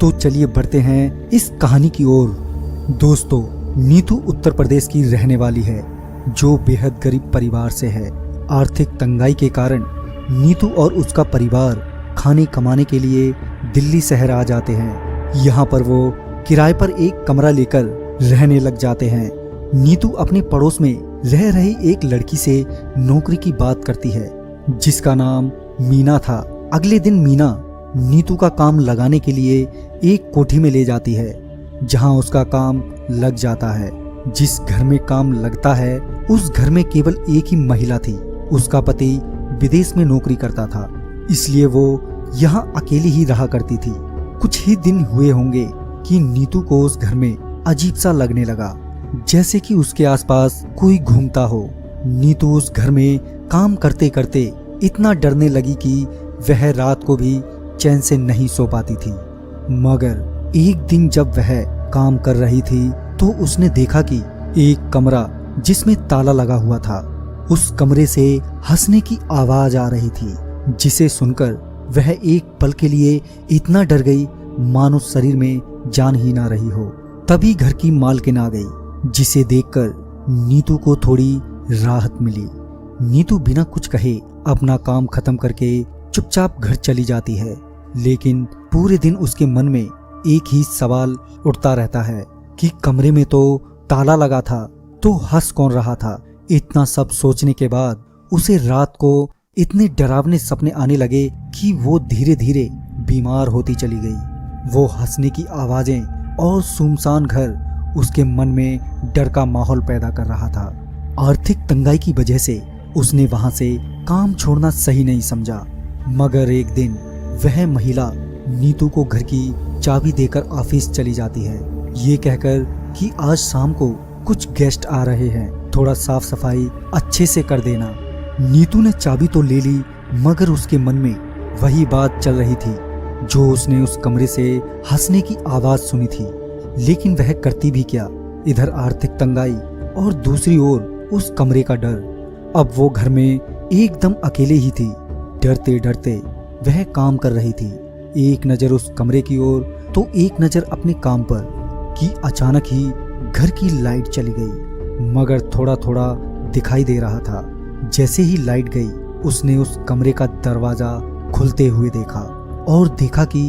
तो चलिए बढ़ते हैं इस कहानी की ओर। दोस्तों, नीतू उत्तर प्रदेश की रहने वाली है जो बेहद गरीब परिवार से है। आर्थिक तंगाई के कारण नीतू और उसका परिवार खाने कमाने के लिए दिल्ली शहर आ जाते हैं। यहाँ पर वो किराए पर एक कमरा लेकर रहने लग जाते हैं। नीतू अपने पड़ोस में रह रही एक लड़की से नौकरी की बात करती है जिसका नाम मीना था। अगले दिन मीना नीतू का काम लगाने के लिए एक कोठी में ले जाती है जहां उसका काम लग जाता है। जिस घर में काम लगता है उस घर में केवल एक ही महिला थी। उसका पति विदेश में नौकरी करता था, इसलिए वो यहाँ अकेली ही रहा करती थी। कुछ ही दिन हुए होंगे कि नीतू को उस घर में अजीब सा लगने लगा, जैसे कि उसके आसपास कोई घूमता हो। नीतू उस घर में काम करते करते इतना डरने लगी कि वह रात को भी चैन से नहीं सो पाती थी। मगर एक दिन जब वह काम कर रही थी तो उसने देखा कि एक कमरा जिसमें ताला लगा हुआ था, उस कमरे से हंसने की आवाज आ रही थी, जिसे सुनकर वह एक पल के लिए इतना डर गई मानो शरीर में जान ही ना रही हो। तभी घर की मालकिन आ गई, जिसे देखकर नीतू को थोड़ी राहत मिली। नीतू बिना कुछ कहे अपना काम खत्म करके चुपचाप घर चली जाती है, लेकिन पूरे दिन उसके मन में एक ही सवाल उठता रहता है कि कमरे में तो ताला लगा था, तो हंस कौन रहा था। इतना सब सोचने के बाद उसे रात को इतने डरावने सपने आने लगे कि वो धीरे धीरे बीमार होती चली गई। वो हंसने की आवाजें और सुनसान घर उसके मन में डर का माहौल पैदा कर रहा था। आर्थिक तंगाई की वजह से उसने वहां से काम छोड़ना सही नहीं समझा। मगर एक दिन वह महिला नीतू को घर की चाबी देकर ऑफिस चली जाती है, ये कहकर कि आज शाम को कुछ गेस्ट आ रहे हैं, थोड़ा साफ सफाई अच्छे से कर देना। नीतू ने चाबी तो ले ली, मगर उसके मन में वही बात चल रही थी जो उसने उस कमरे से हंसने की आवाज सुनी थी। लेकिन वह करती भी क्या, इधर आर्थिक तंगाई और दूसरी ओर उस कमरे का डर। अब वो घर में एकदम अकेले ही थी। डरते डरते वह काम कर रही थी, एक नजर उस कमरे की ओर तो एक नजर अपने काम पर, कि अचानक ही घर की लाइट चली गई। मगर थोड़ा थोड़ा दिखाई दे रहा था। जैसे ही लाइट गई उसने उस कमरे का दरवाजा खुलते हुए देखा और देखा कि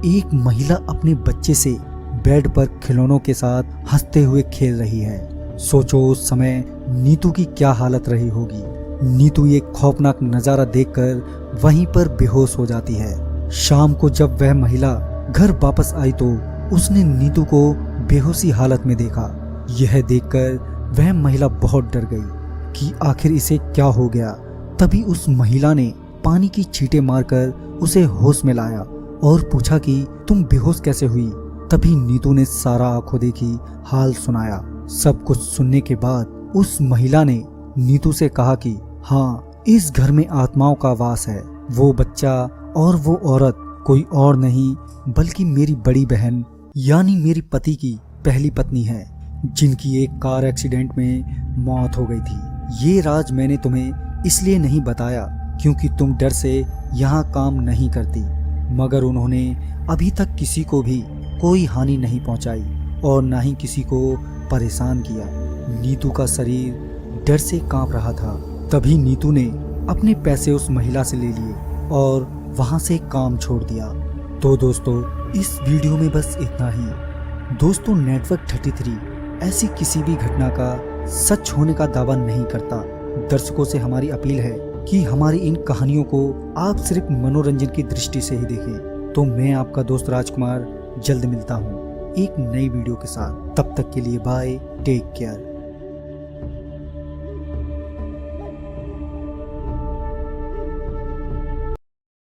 एक महिला अपने बच्चे से बेड पर खिलौनों के साथ हंसते हुए खेल रही है। सोचो उस समय नीतू की क्या हालत रही होगी। नीतू ये खौफनाक नजारा देखकर वहीं पर बेहोश हो जाती है। शाम को जब वह महिला घर वापस आई तो उसने नीतू को बेहोशी हालत में देखा। यह देखकर वह महिला बहुत डर गई कि आखिर इसे क्या हो गया। तभी उस महिला ने पानी की छींटे मारकर उसे होश में लाया और पूछा कि तुम बेहोश कैसे हुई। तभी नीतू ने सारा आंखों देखी हाल सुनाया। सब कुछ सुनने के बाद उस महिला ने नीतू से कहा कि हाँ, इस घर में आत्माओं का वास है। वो बच्चा और वो औरत कोई और नहीं बल्कि मेरी बड़ी बहन यानी मेरी पति की पहली पत्नी है, जिनकी एक कार एक्सीडेंट में मौत हो गई थी। ये राज मैंने तुम्हें इसलिए नहीं बताया क्योंकि तुम डर से यहाँ काम नहीं करती, मगर उन्होंने अभी तक किसी को भी कोई हानि नहीं पहुँचाई और ना ही किसी को परेशान किया। नीतू का शरीर डर से कांप रहा था। तभी नीतू ने अपने पैसे उस महिला से ले लिए और वहां से काम छोड़ दिया। तो दोस्तों, इस वीडियो में बस इतना ही। दोस्तों, नेटवर्क 33 ऐसी किसी भी घटना का सच होने का दावा नहीं करता। दर्शकों से हमारी अपील है कि हमारी इन कहानियों को आप सिर्फ मनोरंजन की दृष्टि से ही देखें। तो मैं आपका दोस्त राजकुमार जल्द मिलता हूँ एक नई वीडियो के साथ। तब तक के लिए बाय, टेक केयर।